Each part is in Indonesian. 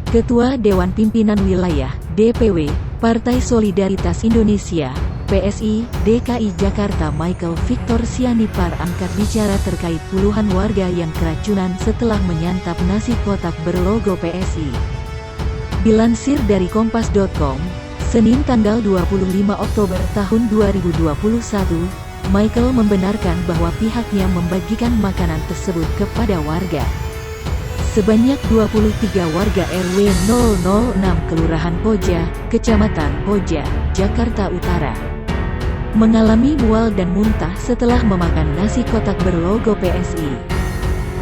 Ketua Dewan Pimpinan Wilayah, DPW, Partai Solidaritas Indonesia, PSI, DKI Jakarta Michael Victor Sianipar angkat bicara terkait puluhan warga yang keracunan setelah menyantap nasi kotak berlogo PSI. Dilansir dari Kompas.com, Senin tanggal 25 Oktober tahun 2021, Michael membenarkan bahwa pihaknya membagikan makanan tersebut kepada warga. Sebanyak 23 warga RW 006 Kelurahan Koja, Kecamatan Koja, Jakarta Utara, mengalami mual dan muntah setelah memakan nasi kotak berlogo PSI.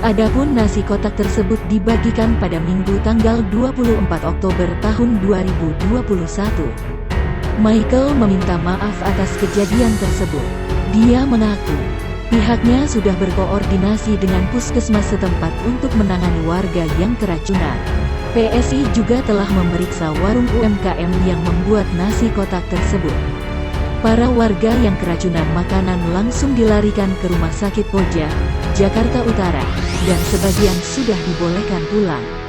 Adapun nasi kotak tersebut dibagikan pada Minggu tanggal 24 Oktober tahun 2021. Michael meminta maaf atas kejadian tersebut. Dia mengaku pihaknya sudah berkoordinasi dengan puskesmas setempat untuk menangani warga yang keracunan. PSI juga telah memeriksa warung UMKM yang membuat nasi kotak tersebut. Para warga yang keracunan makanan langsung dilarikan ke Rumah Sakit Koja, Jakarta Utara, dan sebagian sudah dibolehkan pulang.